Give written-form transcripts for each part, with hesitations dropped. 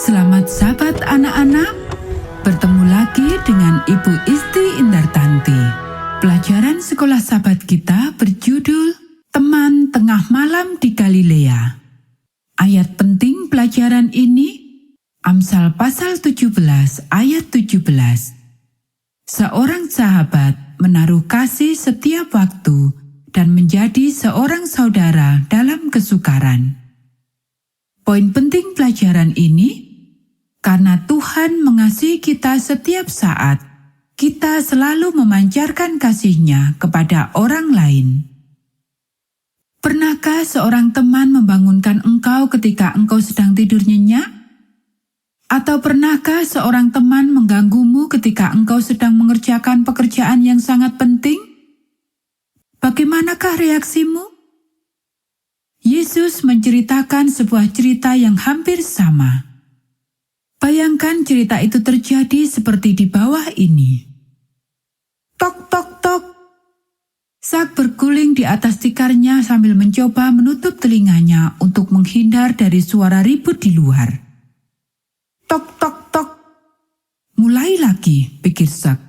Selamat Sabat anak-anak, bertemu lagi dengan Ibu Isti Indartanti. Pelajaran sekolah Sabat kita berjudul Teman Tengah Malam di Galilea. Ayat penting pelajaran ini, Amsal pasal 17 ayat 17. Seorang sahabat menaruh kasih setiap waktu dan menjadi seorang saudara dalam kesukaran. Poin penting pelajaran ini, karena Tuhan mengasihi kita setiap saat, kita selalu memancarkan kasih-Nya kepada orang lain. Pernahkah seorang teman membangunkan engkau ketika engkau sedang tidur nyenyak? Atau pernahkah seorang teman mengganggumu ketika engkau sedang mengerjakan pekerjaan yang sangat penting? Bagaimanakah reaksimu? Yesus menceritakan sebuah cerita yang hampir sama. Bayangkan cerita itu terjadi seperti di bawah ini. Tok, tok, tok. Sak berguling di atas tikarnya sambil mencoba menutup telinganya untuk menghindar dari suara ribut di luar. Tok, tok, tok. Mulai lagi, pikir Sak.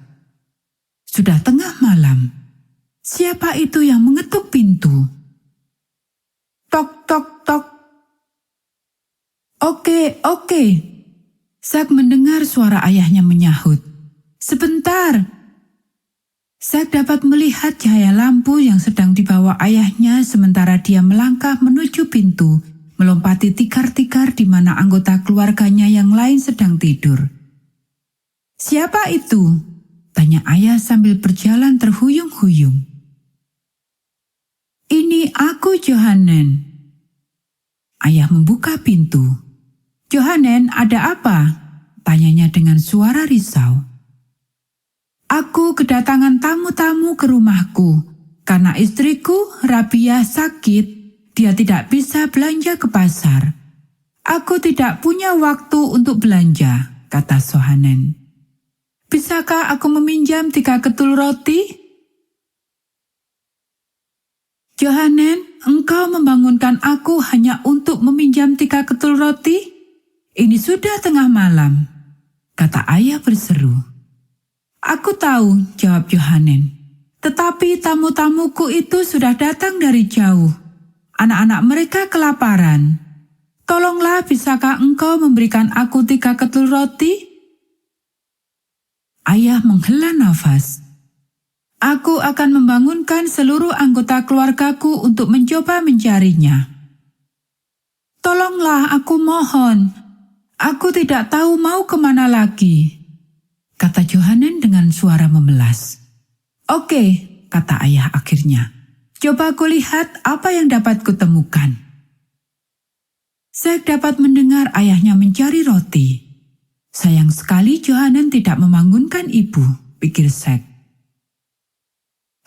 Sudah tengah malam. Siapa itu yang mengetuk pintu? Tok, tok, tok. Oke. Sak mendengar suara ayahnya menyahut. Sebentar. Sak dapat melihat cahaya lampu yang sedang dibawa ayahnya sementara dia melangkah menuju pintu, melompati tikar-tikar di mana anggota keluarganya yang lain sedang tidur. Siapa itu? Tanya ayah sambil berjalan terhuyung-huyung. Ini aku, Johanen. Ayah membuka pintu. Johanen, ada apa? Tanyanya dengan suara risau. Aku kedatangan tamu-tamu ke rumahku, karena istriku, Rabia, sakit. Dia tidak bisa belanja ke pasar. Aku tidak punya waktu untuk belanja, kata Johanen. Bisakah aku meminjam 3 ketul roti? Johanen, engkau membangunkan aku hanya untuk meminjam 3 ketul roti? Ini sudah tengah malam, kata ayah berseru. Aku tahu, jawab Johanen. Tetapi tamu-tamuku itu sudah datang dari jauh. Anak-anak mereka kelaparan. Tolonglah, bisakah engkau memberikan aku 3 ketul roti? Ayah menghela nafas. Aku akan membangunkan seluruh anggota keluargaku untuk mencoba mencarinya. Tolonglah, aku mohon. Aku tidak tahu mau kemana lagi, kata Johanen dengan suara memelas. Oke, kata ayah akhirnya. Coba kulihat apa yang dapat kutemukan. Sak dapat mendengar ayahnya mencari roti. Sayang sekali Johanen tidak membangunkan ibu, pikir Sak.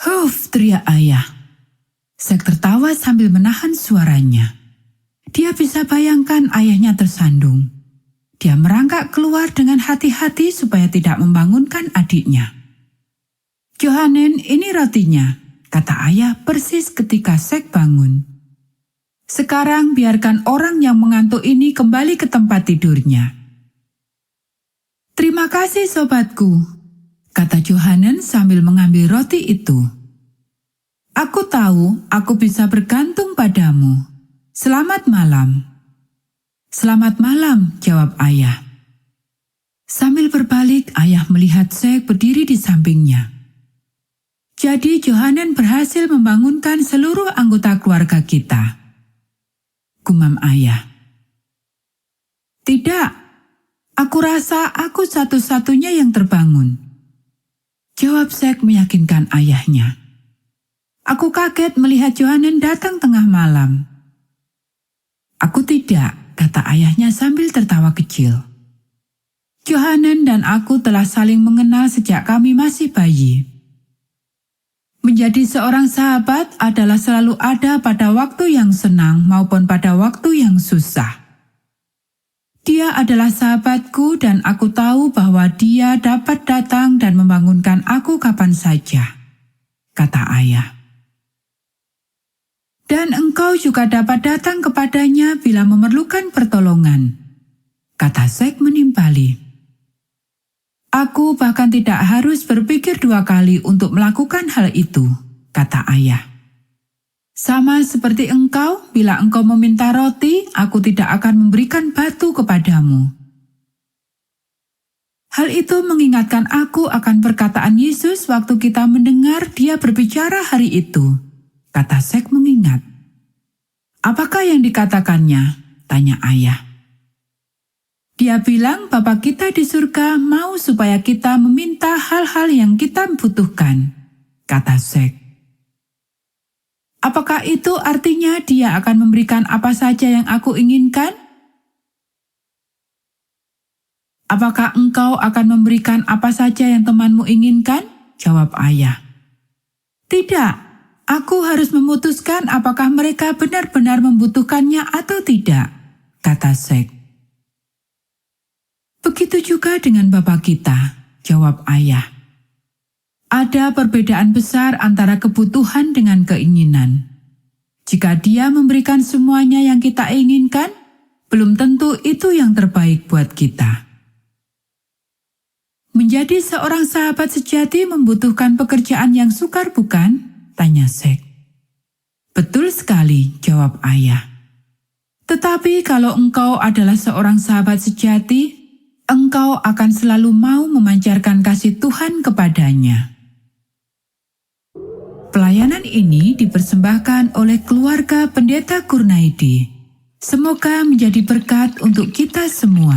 Huf, teriak ayah. Sak tertawa sambil menahan suaranya. Dia bisa bayangkan ayahnya tersandung. Dia merangkak keluar dengan hati-hati supaya tidak membangunkan adiknya. Johanen, ini rotinya, kata ayah persis ketika Sak bangun. Sekarang biarkan orang yang mengantuk ini kembali ke tempat tidurnya. Terima kasih sobatku, kata Johanen sambil mengambil roti itu. Aku tahu aku bisa bergantung padamu. Selamat malam. Selamat malam, jawab ayah. Sambil berbalik, ayah melihat Sak berdiri di sampingnya. Jadi Johanen berhasil membangunkan seluruh anggota keluarga kita, gumam ayah. Tidak, aku rasa aku satu-satunya yang terbangun, jawab Sak meyakinkan ayahnya. Aku kaget melihat Johanen datang tengah malam. Aku tidak, kata ayahnya sambil tertawa kecil. Johanen dan aku telah saling mengenal sejak kami masih bayi. Menjadi seorang sahabat adalah selalu ada pada waktu yang senang maupun pada waktu yang susah. Dia adalah sahabatku dan aku tahu bahwa dia dapat datang dan membangunkan aku kapan saja, kata ayah. Dan engkau juga dapat datang kepadanya bila memerlukan pertolongan, kata Zack menimpali. Aku bahkan tidak harus berpikir 2 kali untuk melakukan hal itu, kata ayah. Sama seperti engkau, bila engkau meminta roti, aku tidak akan memberikan batu kepadamu. Hal itu mengingatkan aku akan perkataan Yesus waktu kita mendengar dia berbicara hari itu, kata Zack mengingat. Apakah yang dikatakannya? Tanya ayah. Dia bilang Bapa kita di surga mau supaya kita meminta hal-hal yang kita butuhkan, kata Zack. Apakah itu artinya dia akan memberikan apa saja yang aku inginkan? Apakah engkau akan memberikan apa saja yang temanmu inginkan? Jawab ayah. Tidak, aku harus memutuskan apakah mereka benar-benar membutuhkannya atau tidak, kata Zack. Begitu juga dengan Bapa kita, jawab ayah. Ada perbedaan besar antara kebutuhan dengan keinginan. Jika dia memberikan semuanya yang kita inginkan, belum tentu itu yang terbaik buat kita. Menjadi seorang sahabat sejati membutuhkan pekerjaan yang sukar, bukan? Tanya Zack. Betul sekali, jawab ayah. Tetapi kalau engkau adalah seorang sahabat sejati, engkau akan selalu mau memancarkan kasih Tuhan kepadanya. Pelayanan ini dipersembahkan oleh keluarga Pendeta Kurnaidi. Semoga menjadi berkat untuk kita semua.